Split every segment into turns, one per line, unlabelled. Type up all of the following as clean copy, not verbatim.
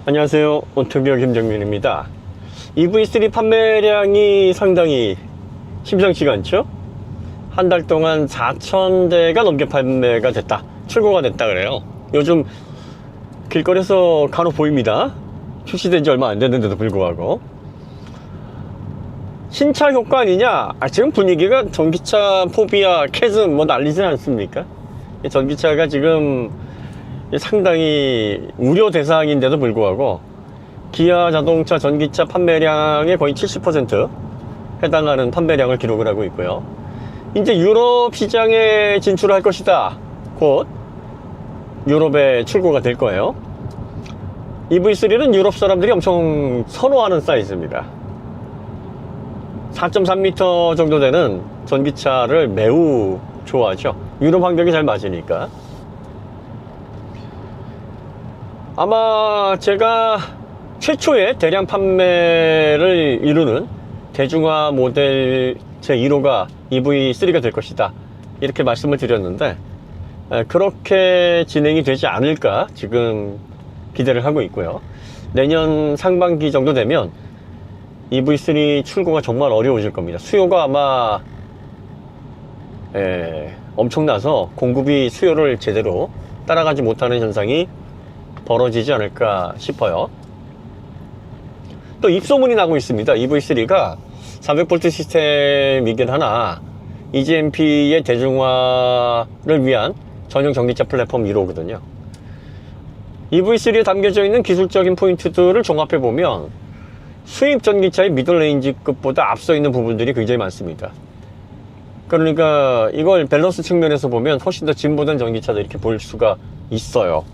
안녕하세요. 오토비어 김정민입니다. EV3 판매량이 상당히 심상치가 않죠? 한 달 동안 4,000대가 넘게 판매가 됐다, 출고가 됐다 그래요. 요즘 길거리에서 간혹 보입니다. 출시된 지 얼마 안 됐는데도 불구하고. 신차 효과 아니냐? 지금 분위기가 전기차 포비아, 캐즘 뭐 난리지 않습니까? 전기차가 지금 상당히 우려 대상인데도 불구하고 기아 자동차 전기차 판매량의 거의 70% 해당하는 판매량을 기록을 하고 있고요. 이제 유럽 시장에 진출할 것이다. 곧 유럽에 출고가 될 거예요. EV3는 유럽 사람들이 엄청 선호하는 사이즈입니다. 4.3m 정도 되는 전기차를 매우 좋아하죠. 유럽 환경이 잘 맞으니까. 아마 제가 최초의 대량 판매를 이루는 대중화 모델 제1호가 EV3가 될 것이다, 이렇게 말씀을 드렸는데 그렇게 진행이 되지 않을까 지금 기대를 하고 있고요. 내년 상반기 정도 되면 EV3 출고가 정말 어려워질 겁니다. 수요가 아마 엄청나서 공급이 수요를 제대로 따라가지 못하는 현상이 벌어지지 않을까 싶어요. 또 입소문이 나고 있습니다. EV3가 400V 시스템이긴 하나 EGMP의 대중화를 위한 전용 전기차 플랫폼 1호거든요. EV3에 담겨져 있는 기술적인 포인트들을 종합해 보면 수입 전기차의 미들레인지급보다 앞서 있는 부분들이 굉장히 많습니다. 그러니까 이걸 밸런스 측면에서 보면 훨씬 더 진보된 전기차다, 이렇게 볼 수가 있어요.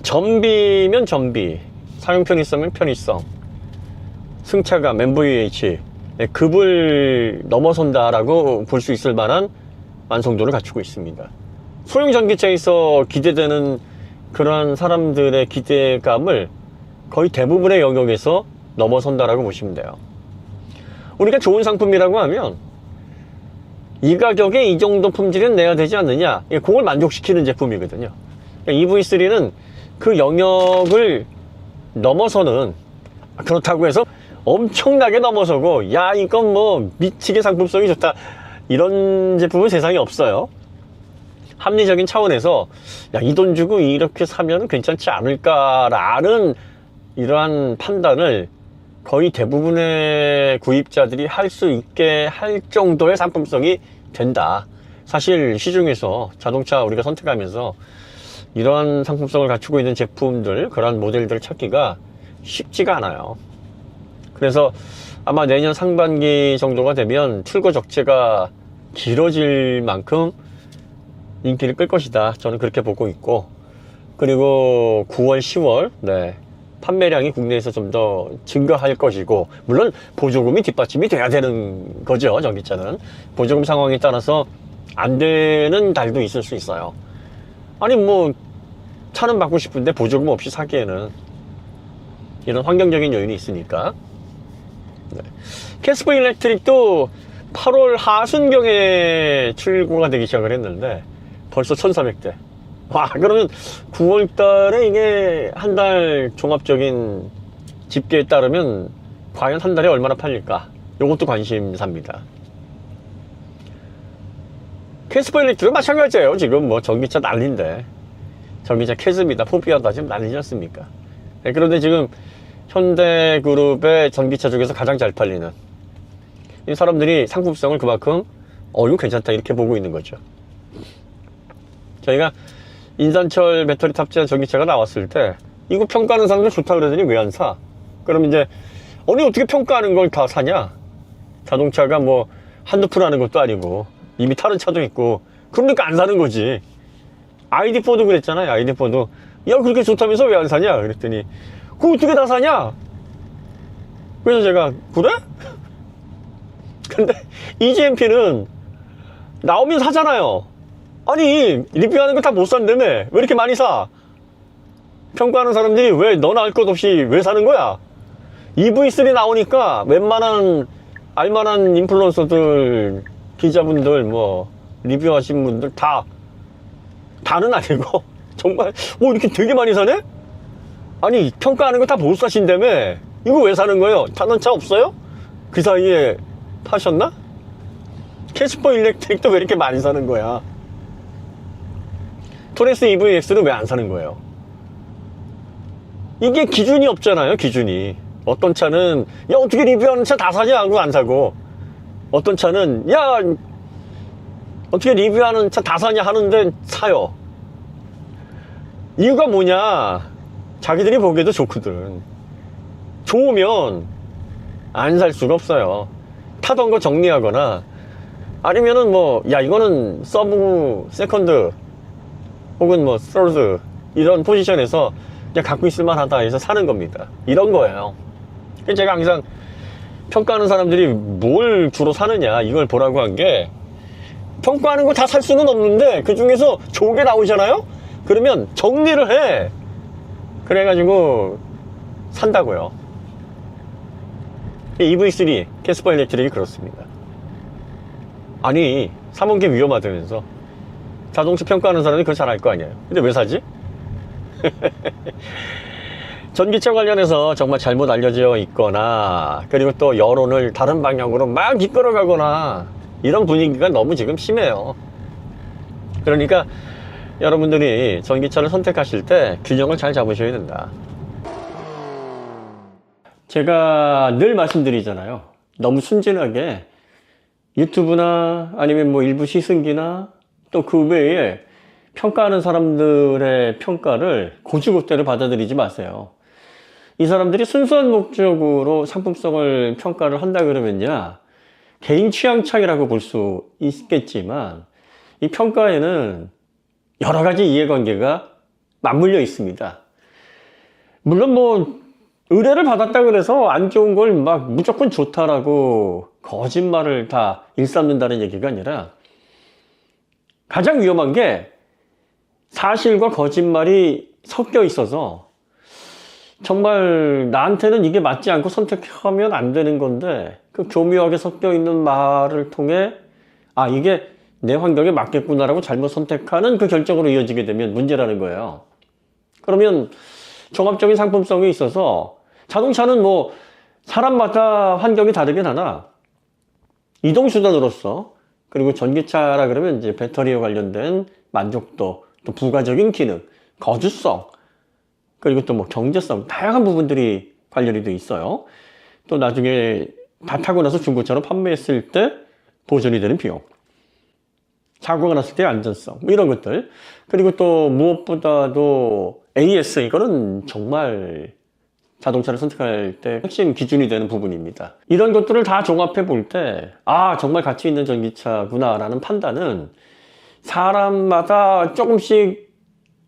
전비면 전비, 사용 편의성은 편의성, 승차감, MVH, 급을 넘어선다라고 볼 수 있을 만한 완성도를 갖추고 있습니다. 소형 전기차에서 기대되는 그런 사람들의 기대감을 거의 대부분의 영역에서 넘어선다라고 보시면 돼요. 우리가 좋은 상품이라고 하면 이 가격에 이 정도 품질은 내야 되지 않느냐, 그걸 만족시키는 제품이거든요. EV3는 그 영역을 넘어서는, 그렇다고 해서 엄청나게 넘어서고 야 이건 뭐 미치게 상품성이 좋다, 이런 제품은 세상에 없어요. 합리적인 차원에서 야, 이 돈 주고 이렇게 사면 괜찮지 않을까라는 이러한 판단을 거의 대부분의 구입자들이 할 수 있게 할 정도의 상품성이 된다. 사실 시중에서 자동차 우리가 선택하면서 이러한 상품성을 갖추고 있는 제품들, 그런 모델들을 찾기가 쉽지가 않아요. 그래서 아마 내년 상반기 정도가 되면 출고 적체가 길어질 만큼 인기를 끌 것이다, 저는 그렇게 보고 있고, 그리고 9월, 10월 판매량이 국내에서 좀 더 증가할 것이고, 물론 보조금이 뒷받침이 돼야 되는 거죠. 전기차는 보조금 상황에 따라서 안 되는 달도 있을 수 있어요. 아니 뭐 차는 받고 싶은데 보조금 없이 사기에는 이런 환경적인 요인이 있으니까. 캐스퍼 일렉트릭도 8월 하순경에 출고가 되기 시작을 했는데 벌써 1,400대. 와, 그러면 9월달에 이게 한 달 종합적인 집계에 따르면 과연 한 달에 얼마나 팔릴까, 요것도 관심사입니다. 캐스퍼 일렉트릭도 마찬가지예요. 지금 뭐 전기차 난리인데, 전기차 캐즘이다, 포비아다, 지금 난리지 않습니까? 그런데 지금 현대그룹의 전기차 중에서 가장 잘 팔리는, 이 사람들이 상품성을 그만큼 이거 괜찮다, 이렇게 보고 있는 거죠. 저희가 인산철 배터리 탑재한 전기차가 나왔을 때 이거 평가하는 사람들 좋다 그러더니 왜 안 사? 그럼 이제 아니 어떻게 평가하는 걸 다 사냐? 자동차가 뭐 한두 푼 하는 것도 아니고 이미 타는 차도 있고, 그러니까 안 사는 거지. ID4도 그랬잖아요. ID4도 야 그렇게 좋다면서 왜 안 사냐 그랬더니 그거 어떻게 다 사냐? 그래서 제가 그래? 근데 EGMP는 나오면 사잖아요. 아니 리뷰하는 거 다 못 산다며 왜 이렇게 많이 사? 평가하는 사람들이 왜 너나 할 것 없이 왜 사는 거야? EV3 나오니까 웬만한 알만한 인플루언서들, 기자분들, 뭐 리뷰하신 분들 다는 아니고 정말 이렇게 되게 많이 사네? 아니 평가하는 거 다 몰사신다며. 이거 왜 사는 거예요? 타는 차 없어요? 그 사이에 타셨나? 캐스퍼 일렉트릭도 왜 이렇게 많이 사는 거야? 토레스 EVX는 왜 안 사는 거예요? 이게 기준이 없잖아요. 기준이. 어떤 차는 야 어떻게 리뷰하는 차 다 사냐 하고 안 사고, 어떤 차는 야 어떻게 리뷰하는 차 다 사냐 하는데 사요. 이유가 뭐냐? 자기들이 보기에도 좋거든. 좋으면 안 살 수가 없어요. 타던 거 정리하거나, 아니면은 뭐 야 이거는 서브 세컨드 혹은 뭐 서드 이런 포지션에서 그냥 갖고 있을 만하다 해서 사는 겁니다. 이런 거예요. 제가 항상 평가하는 사람들이 뭘 주로 사느냐 이걸 보라고 한 게, 평가하는 거 다 살 수는 없는데 그 중에서 좋은 게 나오잖아요? 그러면 정리를 해. 그래가지고 산다고요. EV3 캐스퍼 일렉트릭이 그렇습니다. 아니 3원기 위험하다면서 자동차 평가하는 사람이 그걸 잘 알 거 아니에요. 근데 왜 사지? 전기차 관련해서 정말 잘못 알려져 있거나, 그리고 또 여론을 다른 방향으로 막 이끌어가거나, 이런 분위기가 너무 지금 심해요. 그러니까 여러분들이 전기차를 선택하실 때 균형을 잘 잡으셔야 된다. 제가 늘 말씀드리잖아요. 너무 순진하게 유튜브나 아니면 뭐 일부 시승기나 또 그 외에 평가하는 사람들의 평가를 고지고대로 받아들이지 마세요. 이 사람들이 순수한 목적으로 상품성을 평가를 한다 그러면야 개인 취향 차이라고 볼 수 있겠지만, 이 평가에는 여러 가지 이해관계가 맞물려 있습니다. 물론 뭐 의뢰를 받았다 그래서 안 좋은 걸 막 무조건 좋다라고 거짓말을 다 일삼는다는 얘기가 아니라, 가장 위험한 게 사실과 거짓말이 섞여 있어서 정말 나한테는 이게 맞지 않고 선택하면 안 되는 건데, 그 교묘하게 섞여 있는 말을 통해 아 이게 내 환경에 맞겠구나라고 잘못 선택하는 그 결정으로 이어지게 되면 문제라는 거예요. 그러면 종합적인 상품성이 있어서, 자동차는 뭐 사람마다 환경이 다르긴 하나 이동수단으로서, 그리고 전기차라 그러면 이제 배터리와 관련된 만족도, 또 부가적인 기능, 거주성, 그리고 또 뭐 경제성, 다양한 부분들이 관련이 돼 있어요. 또 나중에 다 타고 나서 중고차로 판매했을 때 보존이 되는 비용, 사고가 났을 때의 안전성, 뭐 이런 것들. 그리고 또 무엇보다도 AS, 이거는 정말 자동차를 선택할 때 핵심 기준이 되는 부분입니다. 이런 것들을 다 종합해 볼 때 아 정말 가치 있는 전기차구나 라는 판단은 사람마다 조금씩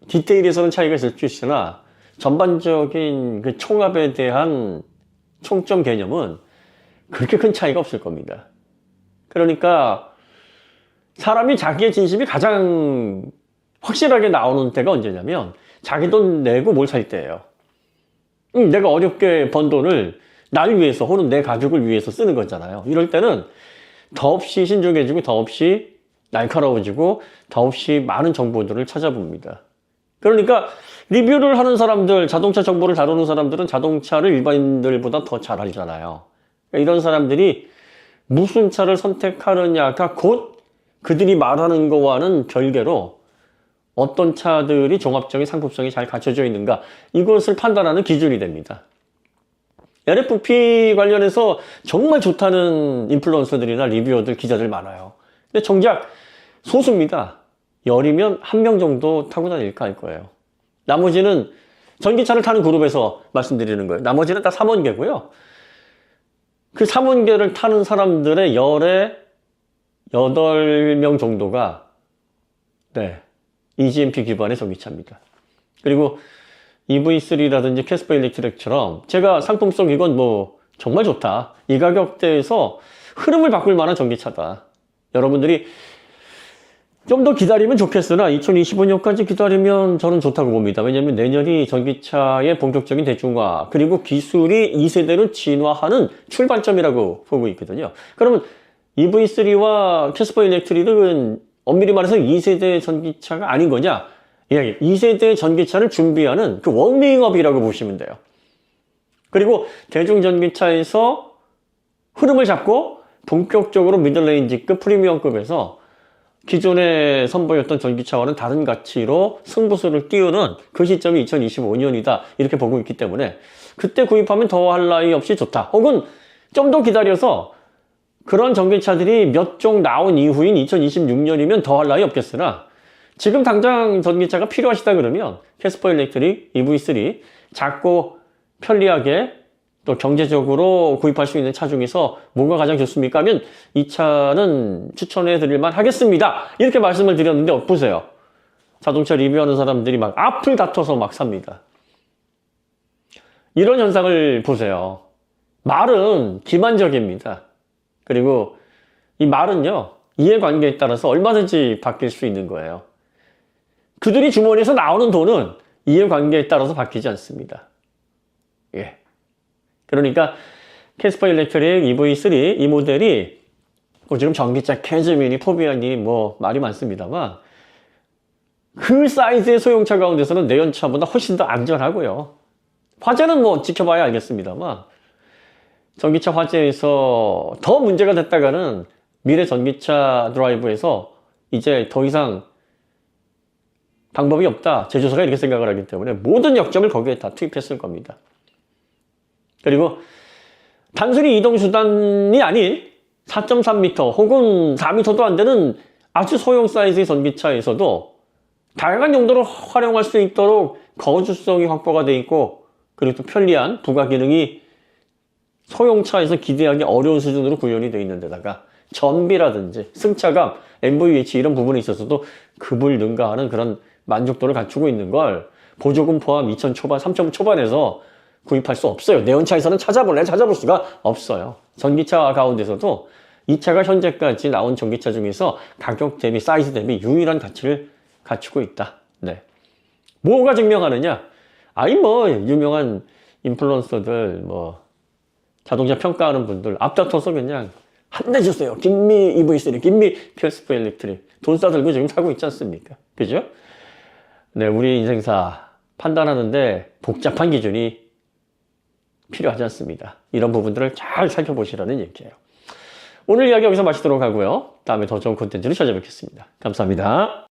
디테일에서는 차이가 있을 수 있으나, 전반적인 그 총합에 대한 총점 개념은 그렇게 큰 차이가 없을 겁니다. 그러니까 사람이 자기의 진심이 가장 확실하게 나오는 때가 언제냐면, 자기 돈 내고 뭘 살 때예요. 내가 어렵게 번 돈을 날 위해서 혹은 내 가족을 위해서 쓰는 거잖아요. 이럴 때는 더없이 신중해지고, 더없이 날카로워지고, 더없이 많은 정보들을 찾아봅니다. 그러니까 리뷰를 하는 사람들, 자동차 정보를 다루는 사람들은 자동차를 일반인들보다 더 잘 알잖아요. 그러니까 이런 사람들이 무슨 차를 선택하느냐가 곧 그들이 말하는 거와는 별개로 어떤 차들이 종합적인 상품성이 잘 갖춰져 있는가, 이것을 판단하는 기준이 됩니다. LFP 관련해서 정말 좋다는 인플루언서들이나 리뷰어들, 기자들 많아요. 근데 정작 소수입니다. 열이면 한 명 정도 타고 다닐까 할 거예요. 나머지는 전기차를 타는 그룹에서 말씀드리는 거예요. 나머지는 다 3원계고요. 그 3원계를 타는 사람들의 열의 8명 정도가 EGMP 기반의 전기차입니다. 그리고 EV3라든지 캐스퍼 일렉트릭처럼 제가 상품성 이건 뭐 정말 좋다, 이 가격대에서 흐름을 바꿀 만한 전기차다, 여러분들이 좀 더 기다리면 좋겠으나 2025년까지 기다리면 저는 좋다고 봅니다. 왜냐하면 내년이 전기차의 본격적인 대중화, 그리고 기술이 2세대로 진화하는 출발점이라고 보고 있거든요. 그러면 EV3와 캐스퍼 일렉트릭은 엄밀히 말해서 2세대 전기차가 아닌 거냐? 예, 2세대 전기차를 준비하는 그 워밍업이라고 보시면 돼요. 그리고 대중전기차에서 흐름을 잡고 본격적으로 미들레인지급 프리미엄급에서 기존에 선보였던 전기차와는 다른 가치로 승부수를 띄우는 그 시점이 2025년이다 이렇게 보고 있기 때문에 그때 구입하면 더할 나위 없이 좋다. 혹은 좀 더 기다려서 그런 전기차들이 몇 종 나온 이후인 2026년이면 더할 나위 없겠으나 지금 당장 전기차가 필요하시다 그러면 캐스퍼 일렉트릭 EV3 작고 편리하게 또 경제적으로 구입할 수 있는 차 중에서 뭐가 가장 좋습니까? 하면 이 차는 추천해 드릴만 하겠습니다. 이렇게 말씀을 드렸는데 보세요. 자동차 리뷰하는 사람들이 막 앞을 다퉈서 막 삽니다. 이런 현상을 보세요. 말은 기만적입니다. 그리고 이 말은요, 이해관계에 따라서 얼마든지 바뀔 수 있는 거예요. 그들이 주머니에서 나오는 돈은 이해관계에 따라서 바뀌지 않습니다. 예. 그러니까 캐스퍼 일렉트릭 EV3 이 모델이 지금 전기차 캐즈미니 포비아니 뭐 말이 많습니다만 그 사이즈의 소형차 가운데서는 내연차보다 훨씬 더 안전하고요. 화재는 뭐 지켜봐야 알겠습니다만 전기차 화재에서 더 문제가 됐다가는 미래 전기차 드라이브에서 이제 더 이상 방법이 없다. 제조사가 이렇게 생각을 하기 때문에 모든 역점을 거기에 다 투입했을 겁니다. 그리고 단순히 이동수단이 아닌 4.3m 혹은 4m도 안 되는 아주 소형 사이즈의 전기차에서도 다양한 용도로 활용할 수 있도록 거주성이 확보가 되어 있고 그리고 또 편리한 부가 기능이 소형차에서 기대하기 어려운 수준으로 구현이 되어 있는 데다가 전비라든지 승차감, MVH 이런 부분에 있어서도 급을 능가하는 그런 만족도를 갖추고 있는 걸 보조금 포함 2천 초반, 3천 초반에서 구입할 수 없어요. 내연차에서는 찾아볼 수가 없어요. 전기차 가운데서도 이 차가 현재까지 나온 전기차 중에서 가격 대비, 사이즈 대비 유일한 가치를 갖추고 있다. 네. 뭐가 증명하느냐? 아니 뭐 유명한 인플루언서들 뭐 자동차 평가하는 분들 앞다퉈서 그냥 한내주세요. 김미 EV3, 김미 캐스퍼 일렉트릭 돈 싸들고 지금 사고 있지 않습니까? 그죠? 네, 우리 인생사 판단하는데 복잡한 기준이 필요하지 않습니다. 이런 부분들을 잘 살펴보시라는 얘기예요. 오늘 이야기 여기서 마치도록 하고요. 다음에 더 좋은 콘텐츠로 찾아뵙겠습니다. 감사합니다.